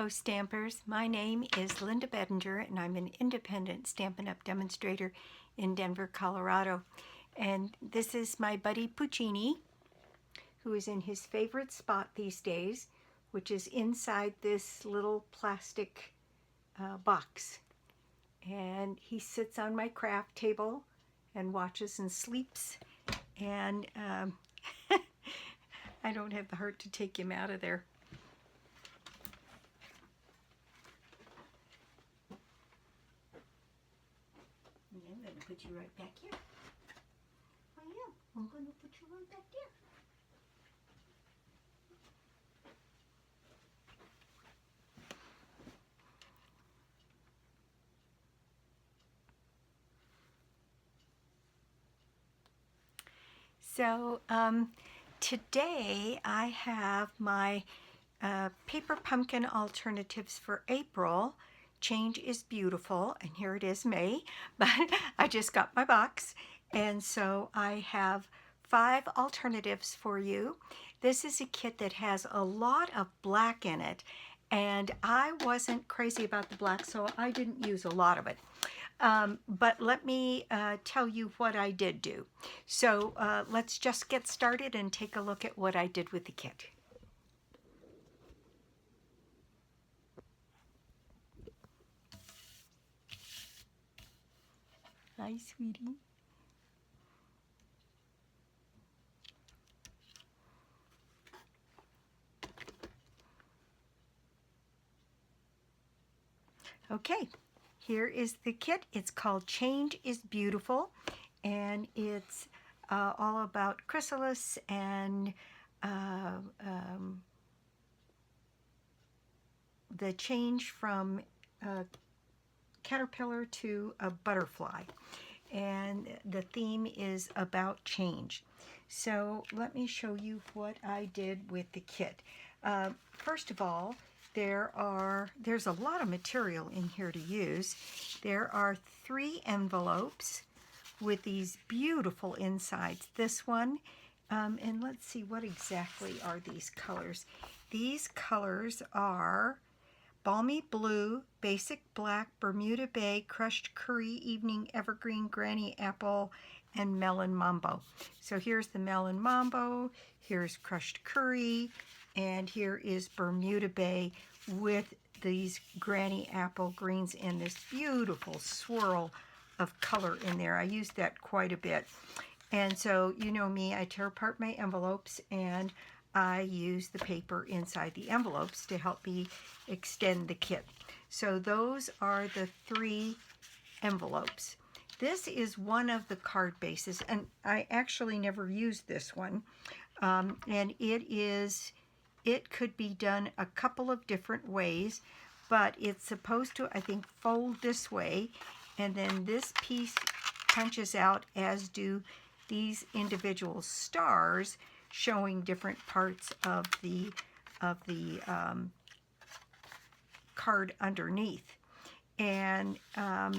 Hello Stampers, my name is Linda Bedinger and I'm an independent Stampin' Up! Demonstrator in Denver, Colorado. And this is my buddy Puccini, who is in his favorite spot these days, which is inside this little plastic box. And he sits on my craft table and watches and sleeps. And I don't have the heart to take him out of there. I'm going to put you right back here. I am. I'm going to put you right back there. So today I have my paper pumpkin alternatives for April. Change is beautiful, and here it is, May, but I just got my box, and so I have 5 alternatives for you. This is a kit that has a lot of black in it, and I wasn't crazy about the black, so I didn't use a lot of it. But let me tell you what I did do. So let's just get started and take a look at what I did with the kit. Hi, sweetie. Okay, here is the kit. It's called Change is Beautiful, and it's all about chrysalis and the change from caterpillar to a butterfly, and the theme is about change. So let me show you what I did with the kit. First of all, there's a lot of material in here to use. There are 3 envelopes with these beautiful insides. This one, and let's see, what exactly are these colors? These colors are Balmy Blue, Basic Black, Bermuda Bay, Crushed Curry, Evening Evergreen, Granny Apple, and Melon Mambo. So here's the Melon Mambo, here's Crushed Curry, and here is Bermuda Bay with these Granny Apple greens and this beautiful swirl of color in there. I used that quite a bit. And so, you know me, I tear apart my envelopes and I use the paper inside the envelopes to help me extend the kit. So those are the 3 envelopes. This is one of the card bases, and I actually never used this one. And it could be done a couple of different ways, but it's supposed to, I think, fold this way, and then this piece punches out, as do these individual stars showing different parts of the card underneath. And I'll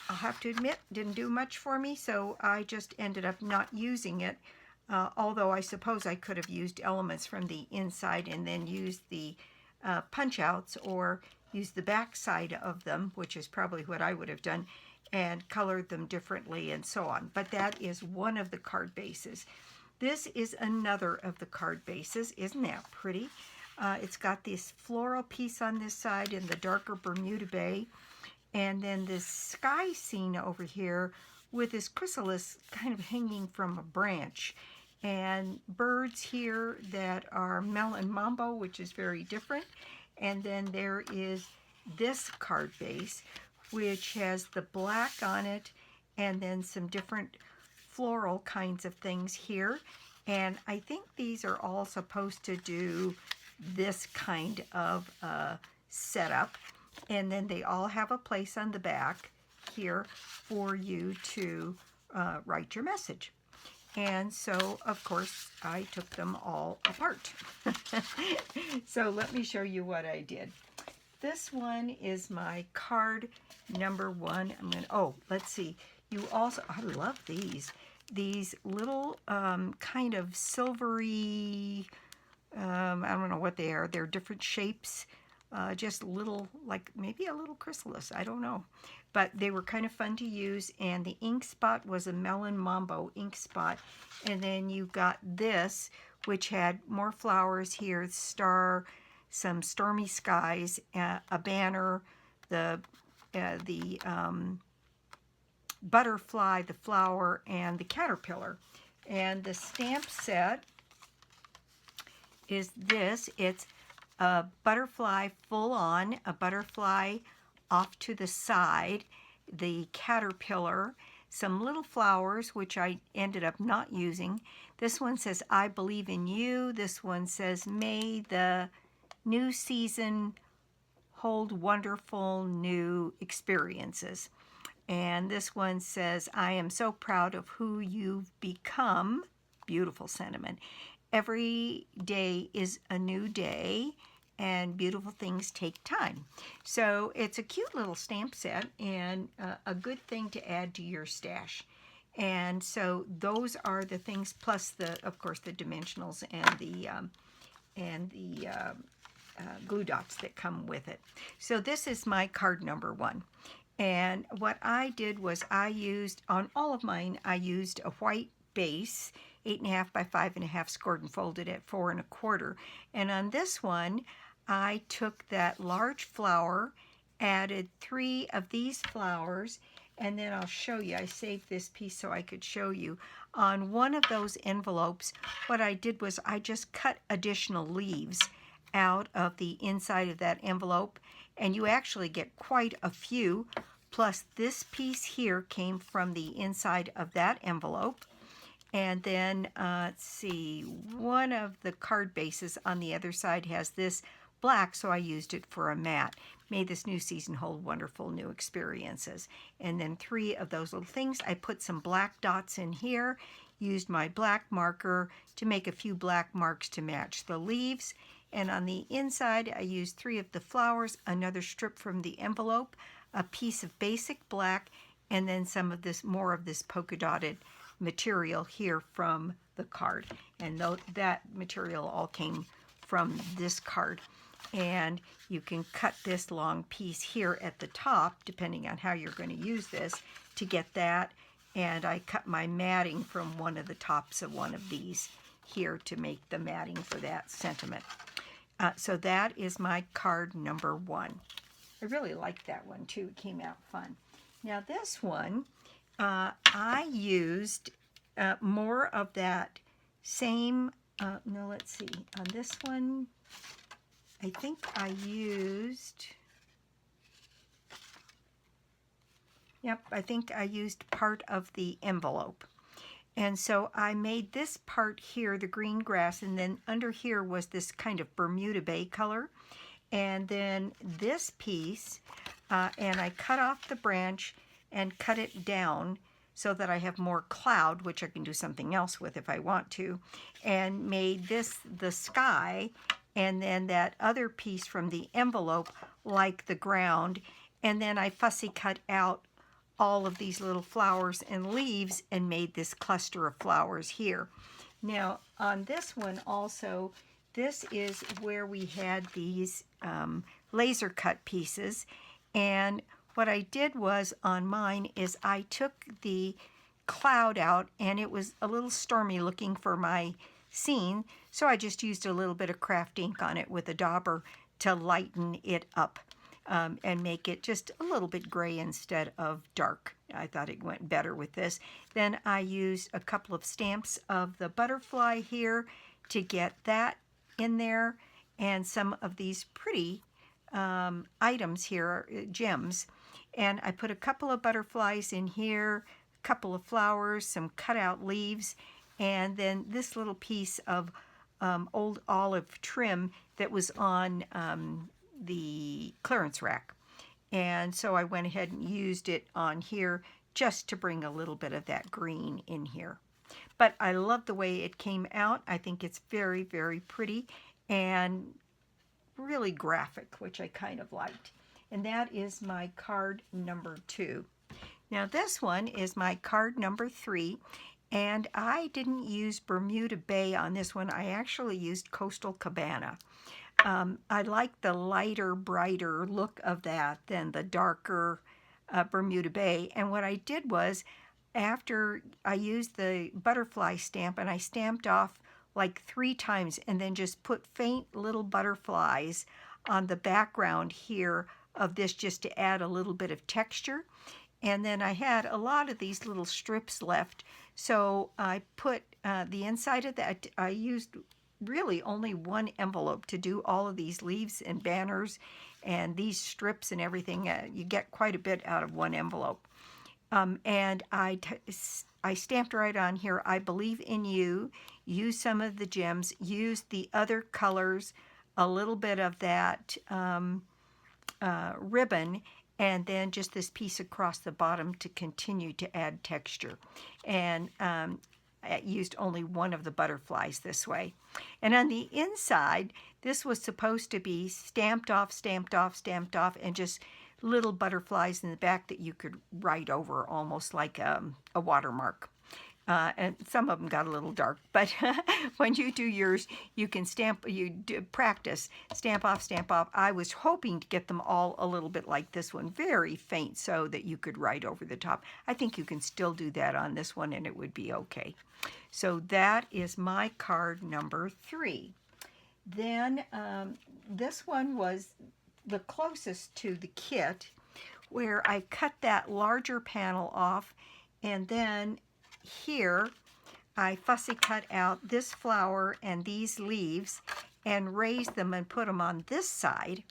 have to admit, didn't do much for me, so I just ended up not using it. Although I suppose I could have used elements from the inside and then used the punch outs, or used the back side of them, which is probably what I would have done, and colored them differently and so on. But that is one of the card bases. This is another of the card bases. Isn't that pretty? It's got this floral piece on this side and the darker Bermuda Bay, and then this sky scene over here with this chrysalis kind of hanging from a branch, and birds here that are Melon Mambo, which is very different. And then there is this card base, which has the black on it and then some different floral kinds of things here. And I think these are all supposed to do this kind of setup. And then they all have a place on the back here for you to write your message. And so, of course, I took them all apart. So let me show you what I did. This one is my card number 1. Let's see. You also, I love these little kind of silvery I don't know what they are. They're different shapes, just little, like maybe a little chrysalis. I don't know. But they were kind of fun to use. And the ink spot was a Melon Mambo ink spot. And then you got this, which had more flowers here, star, some stormy skies, a banner, the butterfly, the flower, and the caterpillar. And the stamp set is this. It's a butterfly full on, a butterfly off to the side, the caterpillar, some little flowers, which I ended up not using. This one says, I believe in you. This one says, may the new season hold wonderful new experiences. And this one says, I am so proud of who you've become. Beautiful sentiment. Every day is a new day, and beautiful things take time. So it's a cute little stamp set, and a good thing to add to your stash. And so those are the things, plus of course, the dimensionals and the glue dots that come with it. So this is my card number 1. And what I did was I used, on all of mine, I used a white base, 8.5 by 5.5, scored and folded at 4 1/4. And on this one, I took that large flower, added 3 of these flowers, and then I'll show you. I saved this piece so I could show you. On one of those envelopes, what I did was I just cut additional leaves out of the inside of that envelope, and you actually get quite a few. Plus this piece here came from the inside of that envelope. And then, let's see, one of the card bases on the other side has this black, so I used it for a mat. May this new season hold wonderful new experiences. And then 3 of those little things. I put some black dots in here, used my black marker to make a few black marks to match the leaves. And on the inside, I used 3 of the flowers, another strip from the envelope, a piece of basic black, and then some of this, more of this polka dotted material here from the card. And that material all came from this card. And you can cut this long piece here at the top, depending on how you're going to use this, to get that. And I cut my matting from one of the tops of one of these here to make the matting for that sentiment. So that is my card number 1. I really liked that one too. It came out fun. Now this one, I used more of that same, no, let's see. On this one, I think I used, I think I used part of the envelope. And so I made this part here, the green grass, and then under here was this kind of Bermuda Bay color. And then this piece, and I cut off the branch and cut it down so that I have more cloud, which I can do something else with if I want to, and made this the sky, and then that other piece from the envelope like the ground. And then I fussy cut out all of these little flowers and leaves and made this cluster of flowers here. Now on this one also, this is where we had these laser cut pieces, and what I did was on mine is I took the cloud out, and it was a little stormy looking for my scene, so I just used a little bit of craft ink on it with a dauber to lighten it up. And make it just a little bit gray instead of dark. I thought it went better with this. Then I used a couple of stamps of the butterfly here to get that in there, and some of these pretty items here, gems. And I put a couple of butterflies in here, a couple of flowers, some cutout leaves, and then this little piece of old olive trim that was on the clearance rack. And so I went ahead and used it on here just to bring a little bit of that green in here. But I love the way it came out. I think it's very, very pretty and really graphic, which I kind of liked. And that is my card number 2. Now this one is my card number 3. And I didn't use Bermuda Bay on this one. I actually used Coastal Cabana. I like the lighter, brighter look of that than the darker Bermuda Bay. And what I did was, after I used the butterfly stamp, and I stamped off like 3 times and then just put faint little butterflies on the background here of this just to add a little bit of texture. And then I had a lot of these little strips left, so I put the inside of that. I used really only one envelope to do all of these leaves and banners and these strips and everything. You get quite a bit out of one envelope. And I stamped right on here, I believe in you. Use some of the gems, use the other colors, a little bit of that ribbon, and then just this piece across the bottom to continue to add texture. And I used only one of the butterflies this way. And on the inside, this was supposed to be stamped off, stamped off, stamped off, and just little butterflies in the back that you could write over, almost like a watermark. And some of them got a little dark, but when you do yours, you can practice, stamp off, stamp off. I was hoping to get them all a little bit like this one, very faint, so that you could write over the top. I think you can still do that on this one and it would be okay. So that is my card number 3. Then this one was the closest to the kit, where I cut that larger panel off, and then here I fussy cut out this flower and these leaves and raised them and put them on this side,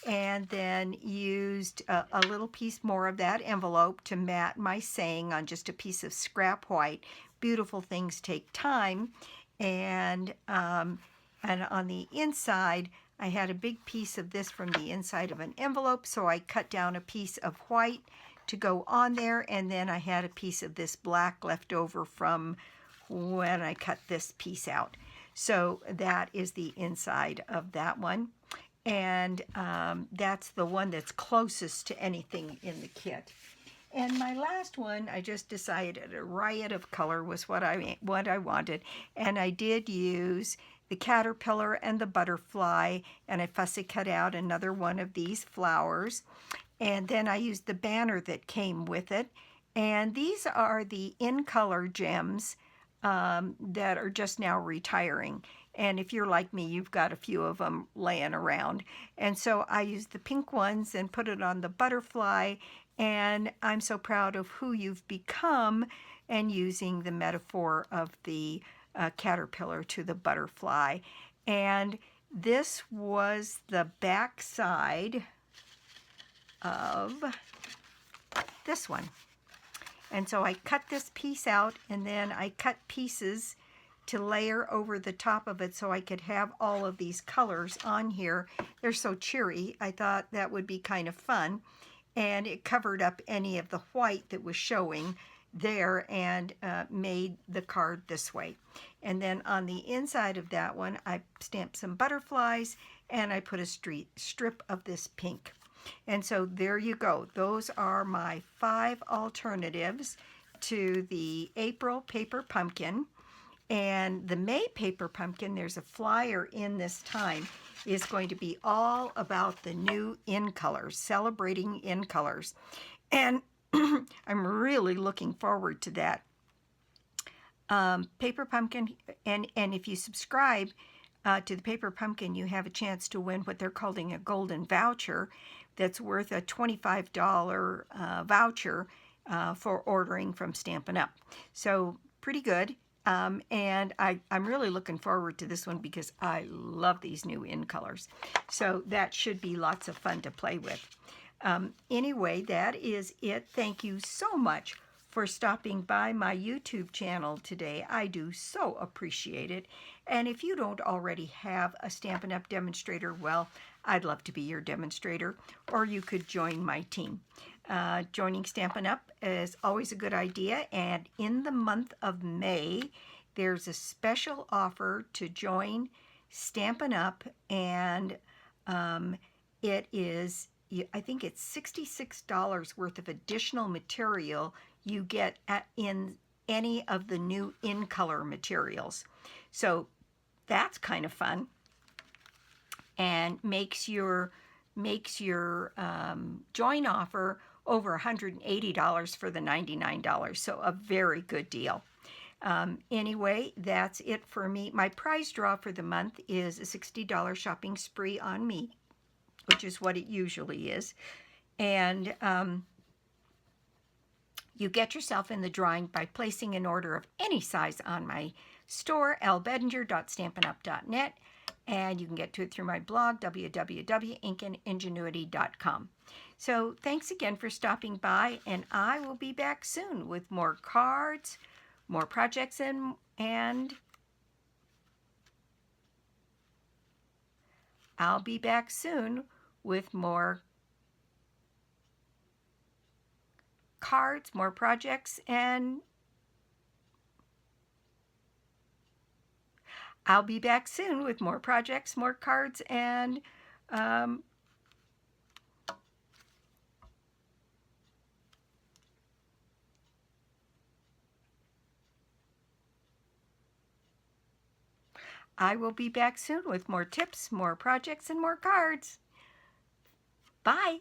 and then used a little piece more of that envelope to mat my saying on just a piece of scrap white. Beautiful things take time. And on the inside, I had a big piece of this from the inside of an envelope, so I cut down a piece of white to go on there, and then I had a piece of this black left over from when I cut this piece out. So that is the inside of that one, and that's the one that's closest to anything in the kit. And my last one, I just decided a riot of color was what I wanted, and I did use the caterpillar and the butterfly, and I fussy cut out another one of these flowers. And then I used the banner that came with it. And these are the in-color gems that are just now retiring. And if you're like me, you've got a few of them laying around. And so I used the pink ones and put it on the butterfly. And I'm so proud of who you've become, and using the metaphor of the caterpillar to the butterfly. And this was the back side of this one. And so I cut this piece out, and then I cut pieces to layer over the top of it so I could have all of these colors on here. They're so cheery, I thought that would be kind of fun. And it covered up any of the white that was showing there, and made the card this way. And then on the inside of that one, I stamped some butterflies, and I put a strip of this pink. And so there you go. Those are my 5 alternatives to the April paper pumpkin. And the May paper pumpkin, there's a flyer in this time, is going to be all about the new in colors, celebrating in colors. And I'm really looking forward to that. Paper pumpkin, and if you subscribe to the paper pumpkin, you have a chance to win what they're calling a golden voucher that's worth a $25 voucher for ordering from Stampin' Up. So pretty good. And I'm really looking forward to this one because I love these new in colors. So that should be lots of fun to play with. Anyway, that is it. Thank you so much for stopping by my YouTube channel today. I do so appreciate it. And if you don't already have a Stampin' Up! Demonstrator, well, I'd love to be your demonstrator, or you could join my team. Joining Stampin' Up! Is always a good idea, and in the month of May, there's a special offer to join Stampin' Up!, and it is, I think it's $66 worth of additional material you get in any of the new in color materials. So that's kind of fun, and makes your join offer over $180 for the $99. So a very good deal. Anyway, that's it for me. My prize draw for the month is a $60 shopping spree on me, which is what it usually is. And you get yourself in the drawing by placing an order of any size on my store, lbedinger.stampinup.net, and you can get to it through my blog, www.ingenuity.com. So thanks again for stopping by, and I will be back soon with more cards, more projects, and I'll be back soon with more cards, more projects, and I'll be back soon with more projects, more cards, and I will be back soon with more tips, more projects, and more cards. Bye.